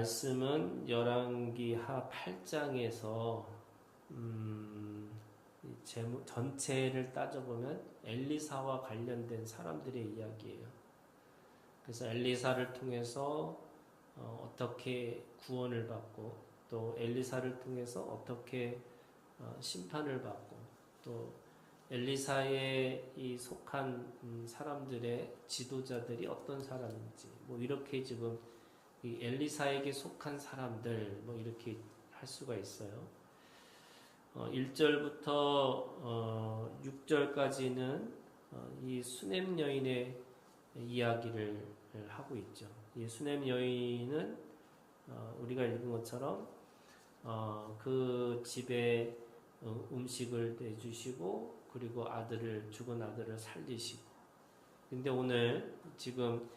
말씀은 열왕기하 8장에서 전체를 따져보면 엘리사와 관련된 사람들의 이야기예요. 그래서 엘리사를 통해서 어떻게 구원을 받고, 또 엘리사를 통해서 어떻게 심판을 받고, 또 엘리사에 이 속한 사람들의 지도자들이 어떤 사람인지, 뭐 이렇게 지금 이 엘리사에게 속한 사람들, 뭐 이렇게 할 수가 있어요. 1절부터 6절까지는 이 수넴 여인의 이야기를 하고 있죠. 이 수넴 여인은 우리가 읽은 것처럼 그 집에 음식을 내주시고, 그리고 죽은 아들을 살리시고. 근데 오늘 지금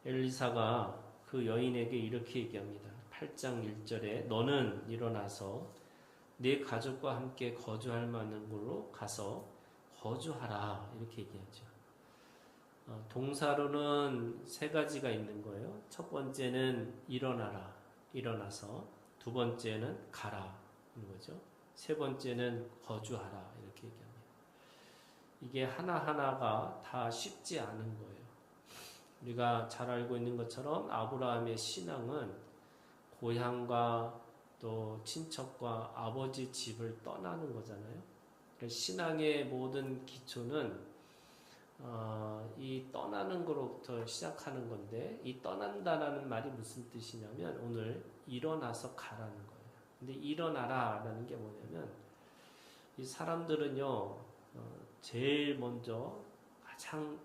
엘리사가 그 여인에게 이렇게 얘기합니다. 8장 1절에 너는 일어나서 네 가족과 함께 거주할 만한 곳으로 가서 거주하라, 이렇게 얘기하죠. 동사로는 세 가지가 있는 거예요. 첫 번째는 일어나라, 일어나서. 두 번째는 가라, 이런 거죠. 세 번째는 거주하라, 이렇게 얘기합니다. 이게 하나하나가 다 쉽지 않은 거예요. 우리가 잘 알고 있는 것처럼 아브라함의 신앙은 고향과 또 친척과 아버지 집을 떠나는 거잖아요. 신앙의 모든 기초는 이 떠나는 거로부터 시작하는 건데, 이 떠난다라는 말이 무슨 뜻이냐면 오늘 일어나서 가라는 거예요. 근데 일어나라라는 게 뭐냐면, 이 사람들은요 제일 먼저 가장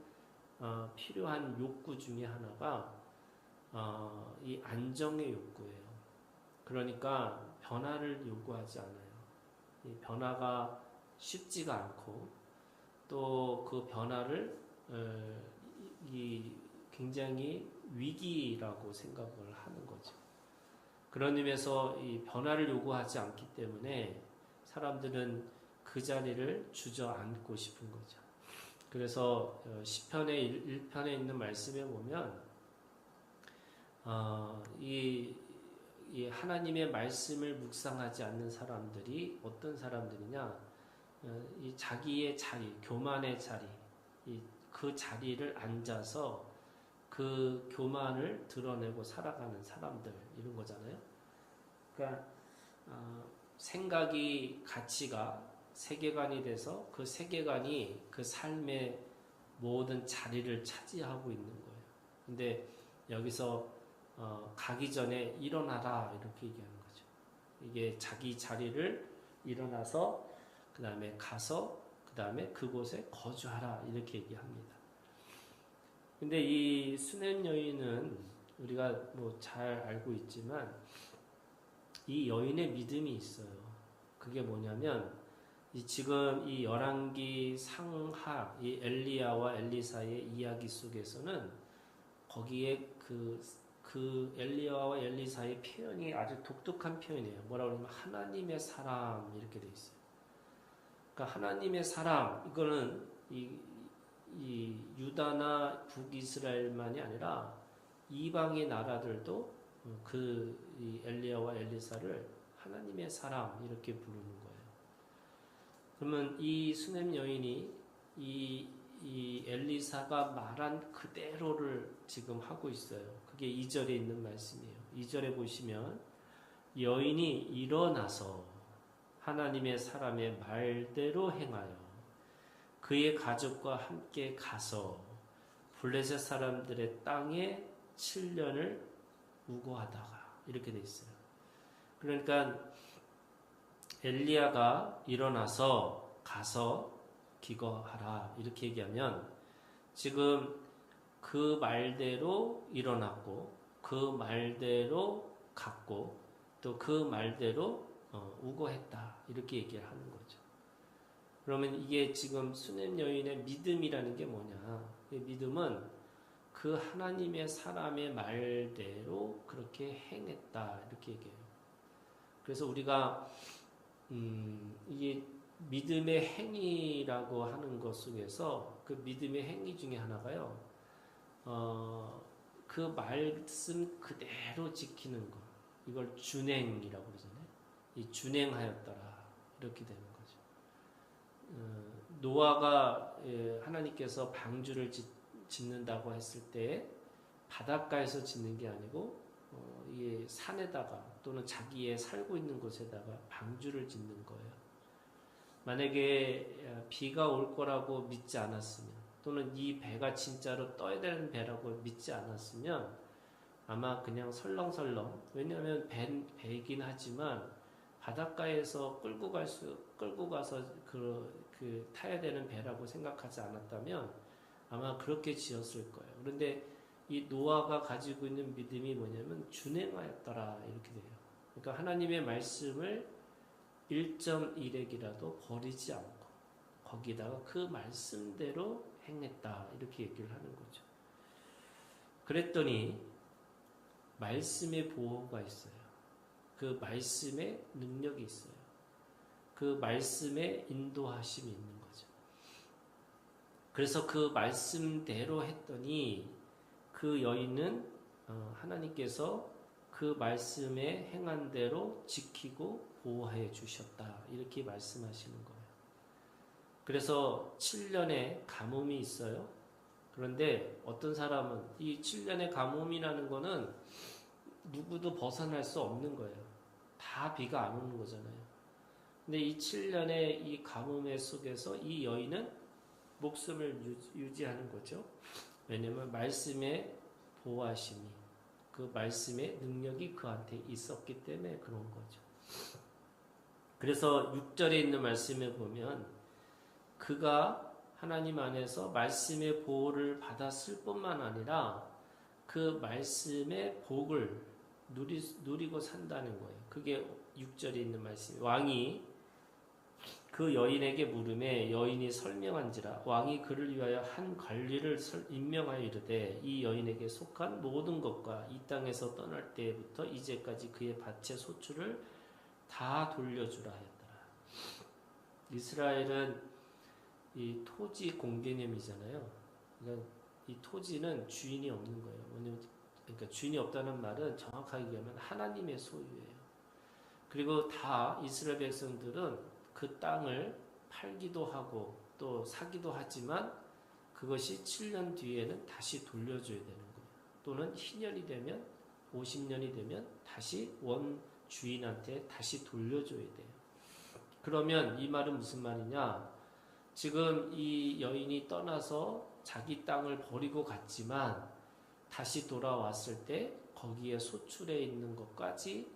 필요한 욕구 중에 하나가 이 안정의 욕구예요. 그러니까 변화를 요구하지 않아요. 이 변화가 쉽지가 않고, 또 그 변화를 굉장히 위기라고 생각을 하는 거죠. 그런 의미에서 이 변화를 요구하지 않기 때문에 사람들은 그 자리를 주저앉고 싶은 거죠. 그래서 시편의 1편에 있는 말씀에 보면 이 하나님의 말씀을 묵상하지 않는 사람들이 어떤 사람들이냐, 이 자기의 자리, 교만의 자리, 그 자리를 앉아서 그 교만을 드러내고 살아가는 사람들, 이런 거잖아요. 그러니까 생각이, 가치가 세계관이 돼서 그 세계관이 그 삶의 모든 자리를 차지하고 있는 거예요. 근데 여기서 가기 전에 일어나라, 이렇게 얘기하는 거죠. 이게 자기 자리를 일어나서 그 다음에 가서 그 다음에 그곳에 거주하라, 이렇게 얘기합니다. 근데 이 수넴 여인은 우리가 뭐 잘 알고 있지만 이 여인의 믿음이 있어요. 그게 뭐냐면 지금 이 열왕기 상하, 이 엘리야와 엘리사의 이야기 속에서는 거기에 그 엘리야와 엘리사의 표현이 아주 독특한 표현이에요. 뭐라고 그러면 하나님의 사람, 이렇게 돼 있어요. 그러니까 하나님의 사람, 이거는 이 유다나 북이스라엘만이 아니라 이방의 나라들도 이 엘리야와 엘리사를 하나님의 사람, 이렇게 부르는 거예요. 그러면 이 수넴 여인이 이 엘리사가 말한 그대로를 지금 하고 있어요. 그게 2절에 있는 말씀이에요. 2절에 보시면 여인이 일어나서 하나님의 사람의 말대로 행하여 그의 가족과 함께 가서 블레셋 사람들의 땅에 7년을 우거하다가, 이렇게 돼 있어요. 그러니까 엘리야가 일어나서 가서 기거하라, 이렇게 얘기하면 지금 그 말대로 일어났고, 그 말대로 갔고, 또 그 말대로 우거했다, 이렇게 얘기를 하는 거죠. 그러면 이게 지금 수넴 여인의 믿음이라는 게 뭐냐? 이 믿음은 그 하나님의 사람의 말대로 그렇게 행했다, 이렇게 얘기해요. 그래서 우리가 이게 믿음의 행위라고 하는 것 속에서 그 믿음의 행위 중에 하나가요, 그 말씀 그대로 지키는 것. 이걸 준행이라고 그러잖아요. 이 준행하였더라 이렇게 되는 거죠. 노아가 하나님께서 방주를 짓는다고 했을 때 바닷가에서 짓는 게 아니고 이 산에다가 또는 자기의 살고 있는 곳에다가 방주를 짓는 거예요. 만약에 비가 올 거라고 믿지 않았으면 또는 이 배가 진짜로 떠야 되는 배라고 믿지 않았으면 아마 그냥 설렁설렁, 왜냐하면 배이긴 하지만 바닷가에서 끌고 가서 타야 되는 배라고 생각하지 않았다면 아마 그렇게 지었을 거예요. 그런데 이 노아가 가지고 있는 믿음이 뭐냐면 준행하였더라 이렇게 돼요. 그러니까 하나님의 말씀을 1.1핵이라도 버리지 않고 거기다가 그 말씀대로 행했다 이렇게 얘기를 하는 거죠. 그랬더니 말씀의 보호가 있어요. 그 말씀의 능력이 있어요. 그 말씀의 인도하심이 있는 거죠. 그래서 그 말씀대로 했더니 그 여인은 하나님께서 그 말씀에 행한 대로 지키고 보호해 주셨다 이렇게 말씀하시는 거예요. 그래서 7년의 가뭄이 있어요. 그런데 어떤 사람은 이 7년의 가뭄이라는 거는 누구도 벗어날 수 없는 거예요. 다 비가 안 오는 거잖아요. 근데 이 7년의 이 가뭄의 속에서 이 여인은 목숨을 유지하는 거죠. 왜냐하면 말씀의 보호하심이, 그 말씀의 능력이 그한테 있었기 때문에 그런 거죠. 그래서 6절에 있는 말씀에 보면 그가 하나님 안에서 말씀의 보호를 받았을 뿐만 아니라 그 말씀의 복을 누리고 산다는 거예요. 그게 6절에 있는 말씀. 왕이 그 여인에게 물음에 여인이 설명한지라 왕이 그를 위하여 한 관리를 임명하여 이르되 이 여인에게 속한 모든 것과 이 땅에서 떠날 때부터 이제까지 그의 밭의 소출을 다 돌려주라 하였더라. 이스라엘은 이 토지 공개념이잖아요. 그러니까 이 토지는 주인이 없는 거예요. 그러니까 주인이 없다는 말은 정확하게 얘기하면 하나님의 소유예요. 그리고 다 이스라엘 백성들은 그 땅을 팔기도 하고 또 사기도 하지만 그것이 7년 뒤에는 다시 돌려줘야 되는 거예요. 또는 희년이 되면 50년이 되면 다시 원 주인한테 다시 돌려줘야 돼요. 그러면 이 말은 무슨 말이냐? 지금 이 여인이 떠나서 자기 땅을 버리고 갔지만 다시 돌아왔을 때 거기에 소출해 있는 것까지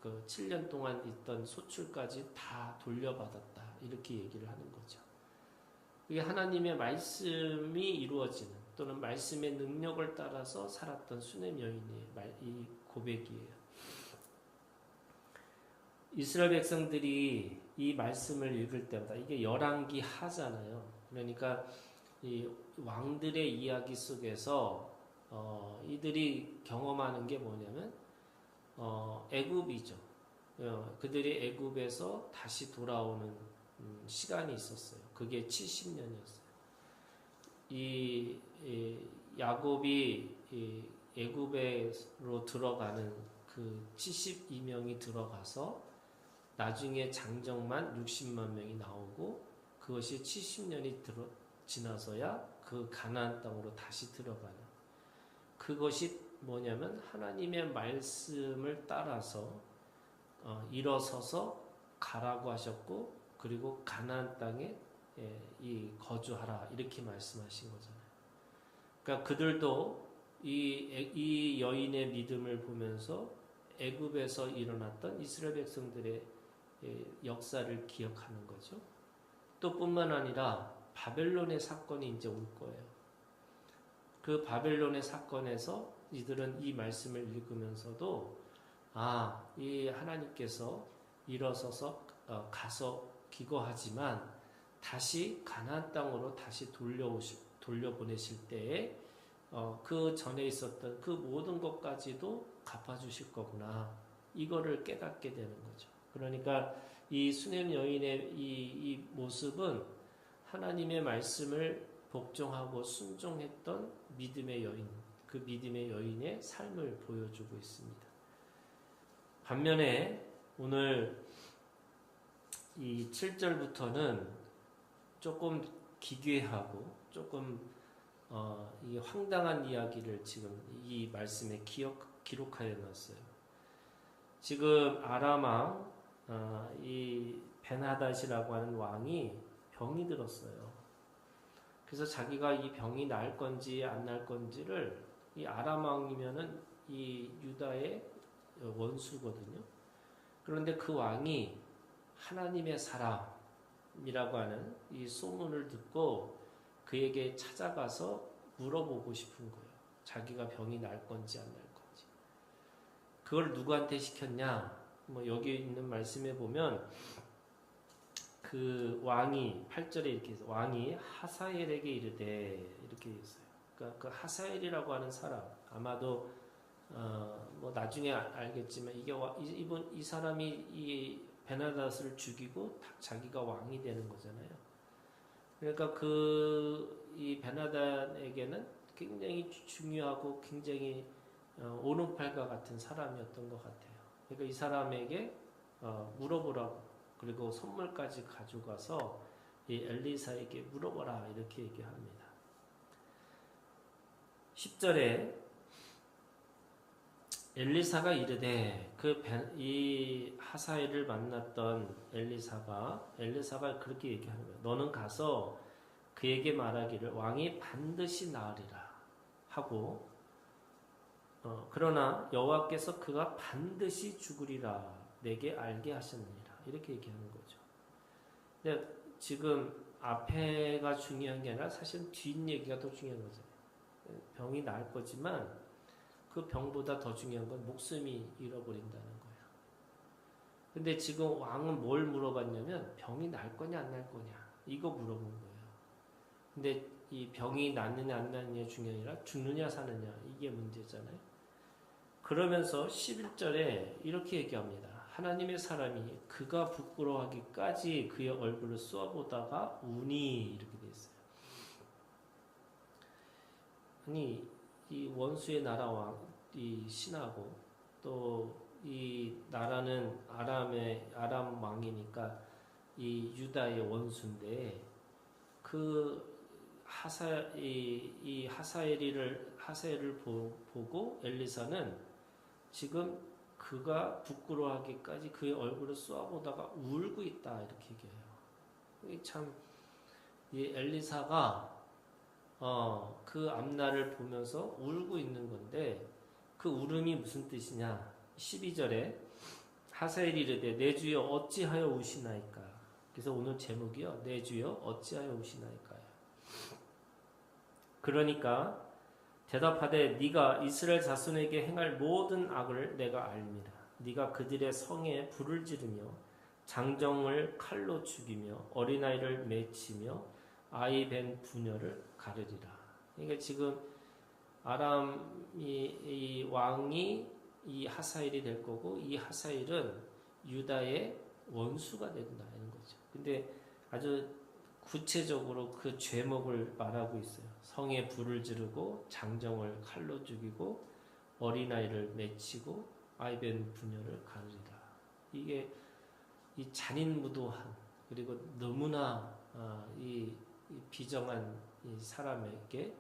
그 7년 동안 있던 소출까지 다 돌려받았다 이렇게 얘기를 하는 거죠. 이게 하나님의 말씀이 이루어지는 또는 말씀의 능력을 따라서 살았던 수넴 여인의 이 고백이에요. 이스라엘 백성들이 이 말씀을 읽을 때마다 이게 열왕기 하잖아요. 그러니까 이 왕들의 이야기 속에서 이들이 경험하는 게 뭐냐면 애굽이죠. 그들이 애굽에서 다시 돌아오는 시간이 있었어요. 그게 70년이었어요. 이 야곱이 애굽으로 들어가는 그 72명이 들어가서 나중에 장정만 60만 명이 나오고 그것이 70년이 지나서야 그 가나안 땅으로 다시 들어가는 그것이 뭐냐면 하나님의 말씀을 따라서 일어서서 가라고 하셨고 그리고 가나안 땅에 거주하라 이렇게 말씀하신 거잖아요. 그러니까 그들도 이 여인의 믿음을 보면서 애굽에서 일어났던 이스라엘 백성들의 역사를 기억하는 거죠. 또 뿐만 아니라 바벨론의 사건이 이제 올 거예요. 그 바벨론의 사건에서 이들은 이 말씀을 읽으면서도 이 하나님께서 일어서서 가서 기거하지만 다시 가나안 땅으로 다시 돌려보내실 때에 그 전에 있었던 그 모든 것까지도 갚아주실 거구나. 이거를 깨닫게 되는 거죠. 그러니까 이 수넴 여인의 이 모습은 하나님의 말씀을 복종하고 순종했던 믿음의 여인, 그 믿음의 여인의 삶을 보여주고 있습니다. 반면에 오늘 이 7절부터는 조금 기괴하고 조금 이 황당한 이야기를 지금 이 말씀에 기록하여 놨어요. 지금 아람 왕, 이 벤하닷이라고 하는 왕이 병이 들었어요. 그래서 자기가 이 병이 날 건지 안 날 건지를 이 아람 왕이면은 이 유다의 원수거든요. 그런데 그 왕이 하나님의 사람이라고 하는 이 소문을 듣고 그에게 찾아가서 물어보고 싶은 거예요. 자기가 병이 날 건지 안 날 건지. 그걸 누구한테 시켰냐? 뭐 여기 있는 말씀에 보면 그 왕이 8절에 이렇게 해서 왕이 하사엘에게 이르되 이렇게 했어요. 그러니까 그 하사엘이라고 하는 사람 아마도 뭐 나중에 알겠지만 이게 이 사람이 이 베나닷을 죽이고 자기가 왕이 되는 거잖아요. 그러니까 이 베나닷에게는 굉장히 중요하고 굉장히 오른팔과 같은 사람이었던 것 같아요. 그러니까 이 사람에게 물어보라고 그리고 선물까지 가져가서 이 엘리사에게 물어보라 이렇게 얘기합니다. 10절에 엘리사가 이르되 이 하사엘을 만났던 엘리사가 그렇게 얘기하는 거예요. 너는 가서 그에게 말하기를 왕이 반드시 나으리라 하고 그러나 여호와께서 그가 반드시 죽으리라 내게 알게 하셨느니라 이렇게 얘기하는 거죠. 근데 지금 앞에가 중요한 게 아니라 사실 뒷얘기가 더 중요한 거죠. 병이 나을 거지만 그 병보다 더 중요한 건 목숨이 잃어버린다는 거예요. 근데 지금 왕은 뭘 물어봤냐면 병이 날 거냐 안 날 거냐 이거 물어본 거예요. 근데 이 병이 낫느냐 안 낫느냐 중요한 게 아니라 죽느냐 사느냐 이게 문제잖아요. 그러면서 11절에 이렇게 얘기합니다. 하나님의 사람이 그가 부끄러워하기까지 그의 얼굴을 쏘아보다가 우니 이렇게 돼 있어요. 아니 이 원수의 나라 왕, 이 신하고 또 이 나라는 아람 왕이니까 이 유다의 원수인데 이 하사엘을 보고 엘리사는 지금 그가 부끄러워하기까지 그의 얼굴을 쏘아보다가 울고 있다 이렇게 얘기해요. 참 이 엘리사가 그 앞날을 보면서 울고 있는 건데 그 울음이 무슨 뜻이냐? 12절에 하사엘이 이르되 내 주여 어찌하여 우시나이까? 그래서 오늘 제목이요. 내 주여 어찌하여 우시나이까요. 그러니까 대답하되 네가 이스라엘 자손에게 행할 모든 악을 내가 알미라. 네가 그들의 성에 불을 지르며 장정을 칼로 죽이며 어린아이를 맺히며 아이 벤 부녀를 가르리라. 그러니까 지금 아람이 이 왕이 이 하사엘이 될 거고 이 하사엘은 유다의 원수가 된다는 거죠. 근데 아주 구체적으로 그 죄목을 말하고 있어요. 성에 불을 지르고 장정을 칼로 죽이고 어린아이를 맺히고 아이 벤 부녀를 가르리라. 이게 이 잔인무도한 그리고 너무나 이 비정한 이 사람에게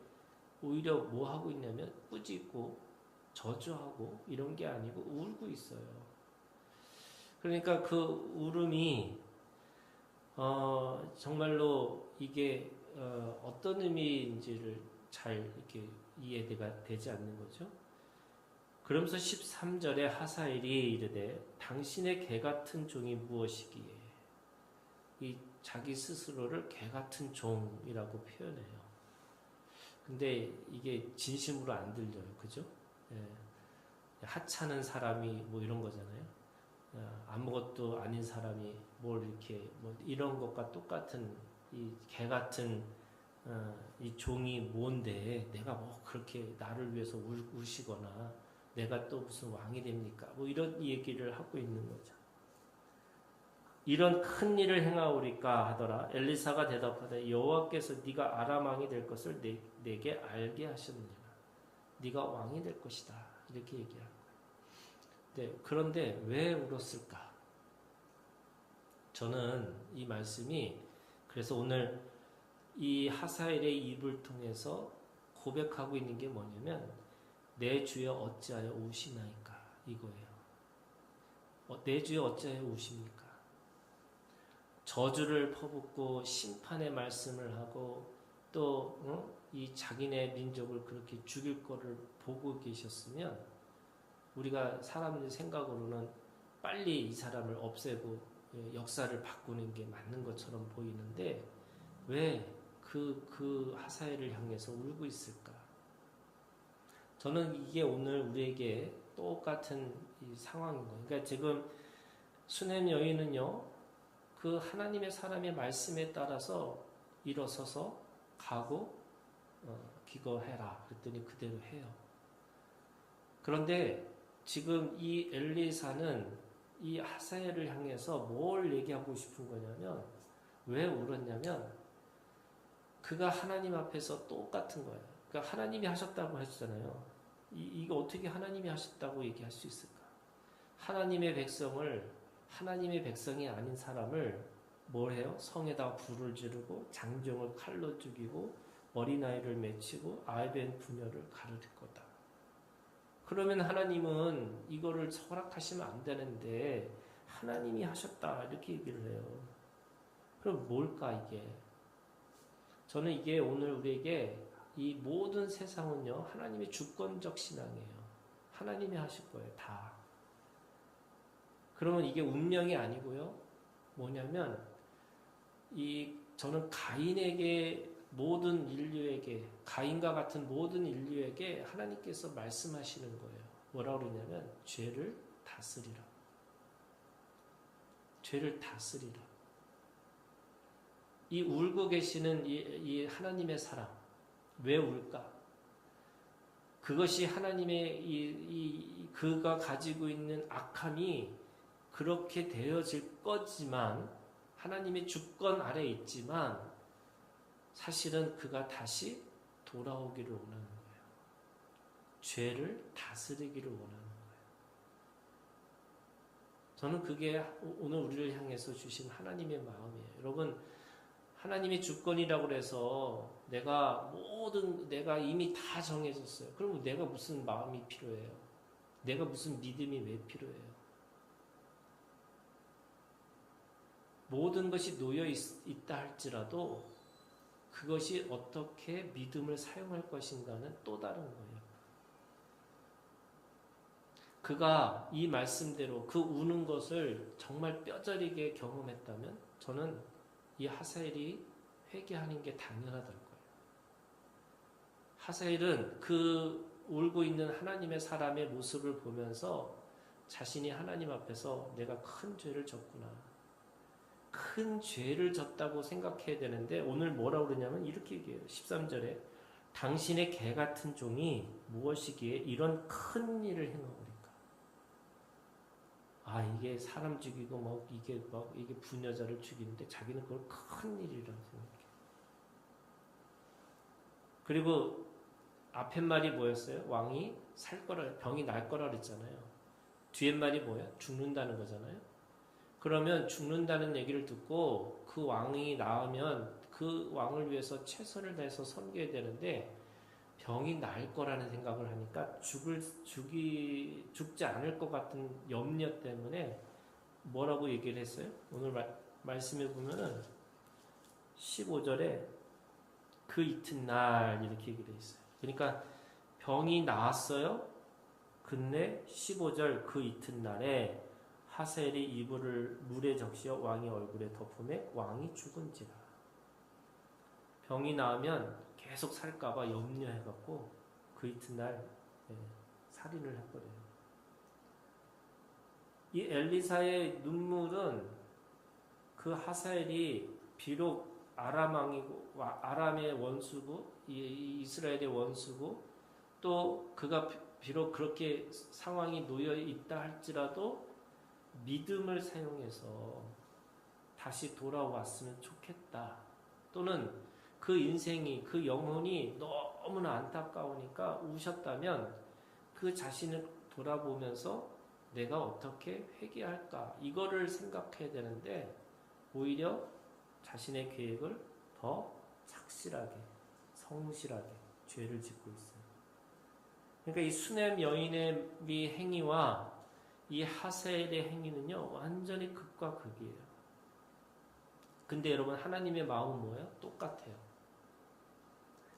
오히려 뭐 하고 있냐면 꾸짖고 저주하고 이런 게 아니고 울고 있어요. 그러니까 그 울음이 정말로 이게 어떤 의미인지를 잘 이렇게 이해가 되지 않는 거죠. 그러면서 13절에 하사엘이 이르되 당신의 개 같은 종이 무엇이기에 이 자기 스스로를 개 같은 종이라고 표현해요. 근데 이게 진심으로 안 들려요. 그죠? 예. 하찮은 사람이 뭐 이런 거잖아요. 아무것도 아닌 사람이 뭘 이렇게 뭐 이런 것과 똑같은 이 개 같은 이 종이 뭔데 내가 뭐 그렇게 나를 위해서 우시거나 내가 또 무슨 왕이 됩니까? 뭐 이런 얘기를 하고 있는 거죠. 이런 큰 일을 행하오리까 하더라. 엘리사가 대답하되 여호와께서 네가 아람 왕이 될 것을 내게 알게 하셨느니라. 네가 왕이 될 것이다. 이렇게 얘기하는 거예요. 네, 그런데 왜 울었을까? 저는 이 말씀이 그래서 오늘 이 하사엘의 입을 통해서 고백하고 있는 게 뭐냐면 내 주여 어찌하여 우시나이까 이거예요. 내 주여 어찌하여 우십니까? 저주를 퍼붓고 심판의 말씀을 하고 또 이 자기네 민족을 그렇게 죽일 거를 보고 계셨으면 우리가 사람들 생각으로는 빨리 이 사람을 없애고 역사를 바꾸는 게 맞는 것처럼 보이는데 왜 그 하사엘을 향해서 울고 있을까? 저는 이게 오늘 우리에게 똑같은 이 상황인 거예요. 그러니까 지금 수넴 여인은요, 그 하나님의 사람의 말씀에 따라서 일어서서 가고 기거해라 그랬더니 그대로 해요. 그런데 지금 이 엘리사는 이 하사엘을 향해서 뭘 얘기하고 싶은 거냐면 왜 울었냐면 그가 하나님 앞에서 똑같은 거예요. 그러니까 하나님이 하셨다고 했잖아요. 이거 어떻게 하나님이 하셨다고 얘기할 수 있을까? 하나님의 백성이 아닌 사람을 뭘 해요? 성에다 불을 지르고 장정을 칼로 죽이고 어린아이를 맺히고 아이벤 부녀를 가르릴 거다. 그러면 하나님은 이거를 허락하시면 안 되는데 하나님이 하셨다 이렇게 얘기를 해요. 그럼 뭘까 이게? 저는 이게 오늘 우리에게 이 모든 세상은요 하나님의 주권적 신앙이에요. 하나님이 하실 거예요 다. 그러면 이게 운명이 아니고요 뭐냐면 저는 가인에게 모든 인류에게 가인과 같은 모든 인류에게 하나님께서 말씀하시는 거예요. 뭐라고 그러냐면 죄를 다스리라. 죄를 다스리라. 이 울고 계시는 이 하나님의 사람 왜 울까? 그것이 하나님의 그가 가지고 있는 악함이 그렇게 되어질 거지만 하나님의 주권 아래에 있지만 사실은 그가 다시 돌아오기를 원하는 거예요. 죄를 다스리기를 원하는 거예요. 저는 그게 오늘 우리를 향해서 주신 하나님의 마음이에요. 여러분 하나님의 주권이라고 해서 내가 이미 다 정해졌어요. 그럼 내가 무슨 마음이 필요해요? 내가 무슨 믿음이 왜 필요해요? 모든 것이 놓여 있다 할지라도 그것이 어떻게 믿음을 사용할 것인가는 또 다른 거예요. 그가 이 말씀대로 그 우는 것을 정말 뼈저리게 경험했다면 저는 이 하사엘이 회개하는 게 당연하다는 거예요. 하사엘은 그 울고 있는 하나님의 사람의 모습을 보면서 자신이 하나님 앞에서 내가 큰 죄를 졌구나. 큰 죄를 졌다고 생각해야 되는데 오늘 뭐라고 그러냐면 이렇게 얘기해요. 13절에 당신의 개 같은 종이 무엇이기에 이런 큰 일을 행하오리까? 이게 사람 죽이고 이게 부녀자를 죽이는데 자기는 그걸 큰 일이라고 생각해요. 그리고 앞에 말이 뭐였어요? 왕이 병이 날 거라 그랬잖아요. 뒤에 말이 뭐야? 죽는다는 거잖아요. 그러면 죽는다는 얘기를 듣고 그 왕이 나으면 그 왕을 위해서 최선을 다해서 섬겨야 되는데 병이 날 거라는 생각을 하니까 죽지 않을 것 같은 염려 때문에 뭐라고 얘기를 했어요? 오늘 말씀해 보면은 15절에 그 이튿날 이렇게 얘기를 했어요. 그러니까 병이 나았어요. 근데 15절 그 이튿날에 하사엘이 이불을 물에 적시어 왕의 얼굴에 덮음에 왕이 죽은지라. 병이 나으면 계속 살까봐 염려해갖고 그 이튿날 살인을 해버려요. 이 엘리사의 눈물은 그 하사엘이 비록 아람 왕이고 아람의 원수고 이스라엘의 원수고 또 그가 비록 그렇게 상황이 놓여 있다 할지라도 믿음을 사용해서 다시 돌아왔으면 좋겠다. 또는 그 인생이 그 영혼이 너무나 안타까우니까 우셨다면 그 자신을 돌아보면서 내가 어떻게 회개할까? 이거를 생각해야 되는데 오히려 자신의 계획을 더 착실하게, 성실하게 죄를 짓고 있어요. 그러니까 이 수넴 여인의 이 행위와 이 하세엘의 행위는요, 완전히 극과 극이에요. 근데 여러분, 하나님의 마음은 뭐예요? 똑같아요.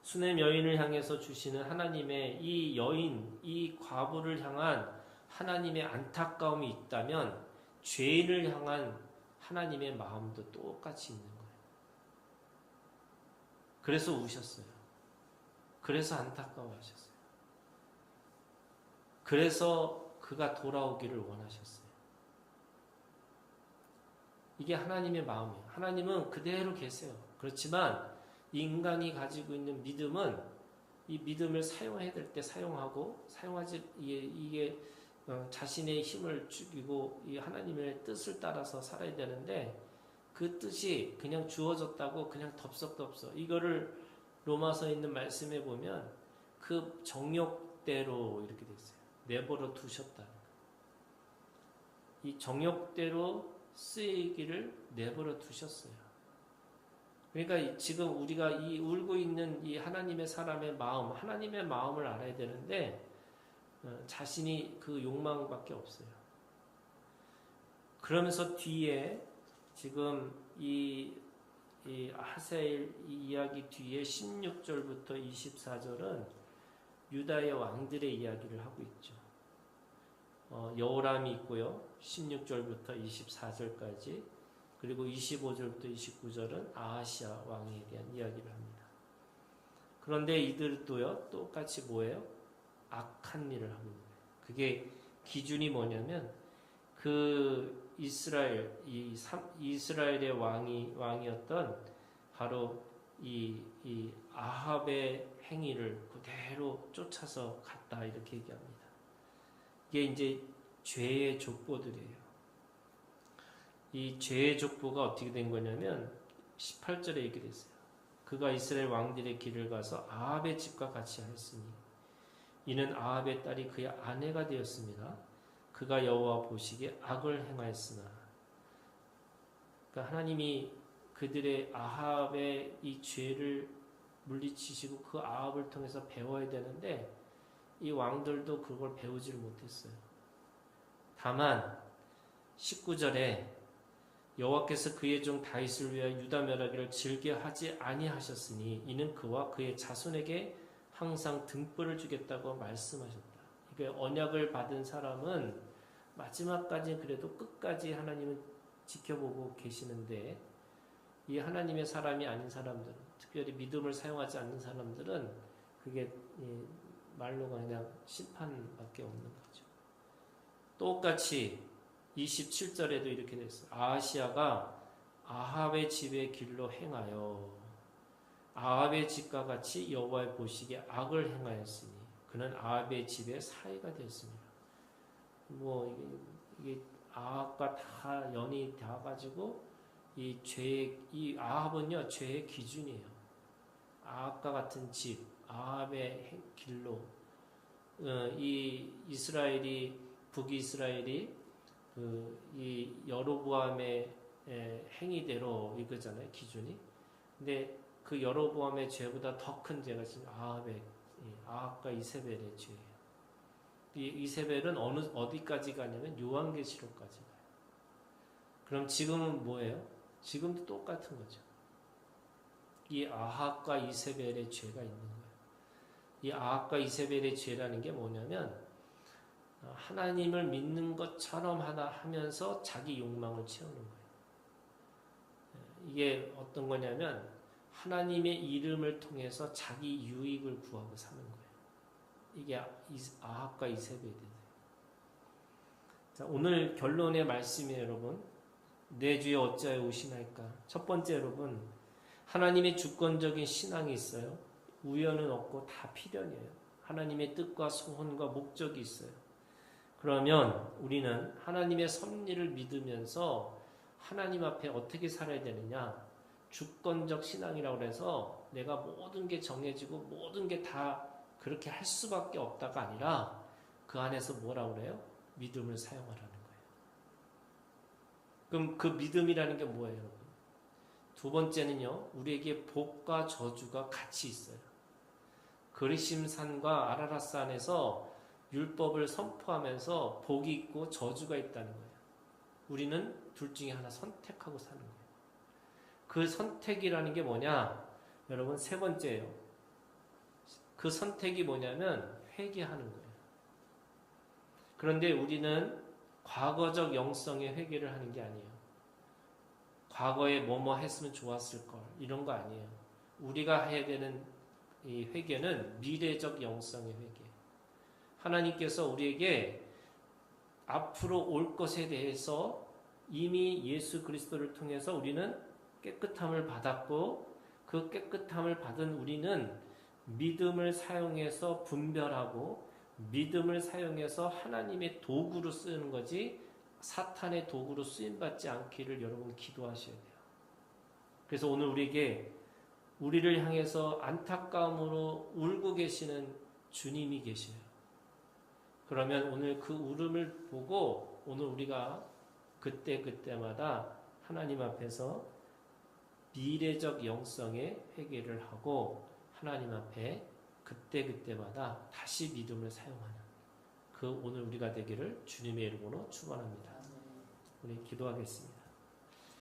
수넴 여인을 향해서 주시는 하나님의 이 여인, 이 과부를 향한 하나님의 안타까움이 있다면 죄인을 향한 하나님의 마음도 똑같이 있는 거예요. 그래서 우셨어요. 그래서 안타까워하셨어요. 그래서 그가 돌아오기를 원하셨어요. 이게 하나님의 마음이에요. 하나님은 그대로 계세요. 그렇지만 인간이 가지고 있는 믿음은 이 믿음을 사용해야 될 때 사용하고 이게 자신의 힘을 죽이고 이 하나님의 뜻을 따라서 살아야 되는데 그 뜻이 그냥 주어졌다고 그냥 덥석덥석 이거를 로마서에 있는 말씀에 보면 그 정욕대로 이렇게 됐어요. 내버려 두셨다. 이 정욕대로 쓰이기를 내버려 두셨어요. 그러니까 지금 우리가 이 울고 있는 이 하나님의 사람의 마음, 하나님의 마음을 알아야 되는데 자신이 그 욕망밖에 없어요. 그러면서 뒤에 지금 이 하세일 이야기 뒤에 16절부터 24절은 유다의 왕들의 이야기를 하고 있죠. 여호람이 있고요. 16절부터 24절까지 그리고 25절부터 29절은 아하시아 왕에 대한 이야기를 합니다. 그런데 이들도요. 똑같이 뭐예요? 악한 일을 하고 있는 거예요. 그게 기준이 뭐냐면 그 이스라엘의 왕이었던 바로 이 아합의 행위를 그대로 쫓아서 갔다 이렇게 얘기합니다. 이게 이제 죄의 족보들이에요. 이 죄의 족보가 어떻게 된 거냐면 18절에 얘기를 했어요. 그가 이스라엘 왕들의 길을 가서 아합의 집과 같이 하였으니 이는 아합의 딸이 그의 아내가 되었습니다. 그가 여호와 보시기에 악을 행하였으나 그러니까 하나님이 그들의 아합의 이 죄를 물리치시고 그 아합을 통해서 배워야 되는데 이 왕들도 그걸 배우지를 못했어요. 다만 19절에 여호와께서 그의 종 다윗을 위하여 유다 멸하기를 즐겨하지 아니하셨으니 이는 그와 그의 자손에게 항상 등불을 주겠다고 말씀하셨다. 그러니까 언약을 받은 사람은 마지막까지 그래도 끝까지 하나님은 지켜보고 계시는데 이 하나님의 사람이 아닌 사람들은 특별히 믿음을 사용하지 않는 사람들은 그게 말로가 그냥 심판밖에 없는 거죠. 똑같이 27절에도 이렇게 됐어요. 아하시아가 아합의 집의 길로 행하여 아합의 집과 같이 여호와의 보시기에 악을 행하였으니 그는 아합의 집의 사이가 되었습니다. 이게 아합과 다 연이 닿아가지고 이 아합은요 죄의 기준이에요. 아합과 같은 집, 아합의 길로 이 이스라엘이 북이스라엘이 이 여로보암의 행위대로 이거잖아요 기준이. 근데 그 여로보암의 죄보다 더 큰 죄가 지금 아합과 이세벨의 죄예요. 이 이세벨은 어디까지 가냐면 요한계시록까지 가요. 그럼 지금은 뭐예요? 지금도 똑같은 거죠. 이 아합과 이세벨의 죄가 있는 거예요. 이 아합과 이세벨의 죄라는 게 뭐냐면 하나님을 믿는 것처럼 하면서 자기 욕망을 채우는 거예요. 이게 어떤 거냐면 하나님의 이름을 통해서 자기 유익을 구하고 사는 거예요. 이게 아합과 이세벨이에요. 자, 오늘 결론의 말씀이에요, 여러분. 내 주에 어찌하여 오시나이까? 첫 번째, 여러분, 하나님의 주권적인 신앙이 있어요. 우연은 없고 다 필연이에요. 하나님의 뜻과 소원과 목적이 있어요. 그러면 우리는 하나님의 섭리를 믿으면서 하나님 앞에 어떻게 살아야 되느냐? 주권적 신앙이라고 해서 내가 모든 게 정해지고 모든 게 다 그렇게 할 수밖에 없다가 아니라 그 안에서 뭐라고 그래요? 믿음을 사용하라는 거예요. 그럼 그 믿음이라는 게 뭐예요, 여러분? 두 번째는요, 우리에게 복과 저주가 같이 있어요. 그리심산과 아라랏산에서 율법을 선포하면서 복이 있고 저주가 있다는 거예요. 우리는 둘 중에 하나 선택하고 사는 거예요. 그 선택이라는 게 뭐냐? 여러분, 세 번째예요. 그 선택이 뭐냐면 회개하는 거예요. 그런데 우리는 과거적 영성의 회개를 하는 게 아니에요. 과거에 뭐뭐 했으면 좋았을 걸, 이런 거 아니에요. 우리가 해야 되는 이 회개는 미래적 영성의 회개. 하나님께서 우리에게 앞으로 올 것에 대해서 이미 예수 그리스도를 통해서 우리는 깨끗함을 받았고, 그 깨끗함을 받은 우리는 믿음을 사용해서 분별하고 믿음을 사용해서 하나님의 도구로 쓰는 거지 사탄의 도구로 쓰임받지 않기를 여러분 기도하셔야 돼요. 그래서 오늘 우리를 향해서 안타까움으로 울고 계시는 주님이 계셔요. 그러면 오늘 그 울음을 보고 오늘 우리가 그때마다 하나님 앞에서 미래적 영성의 회개를 하고 하나님 앞에 그때마다 다시 믿음을 사용하는 그 오늘 우리가 되기를 주님의 이름으로 축원합니다. 우리 기도하겠습니다.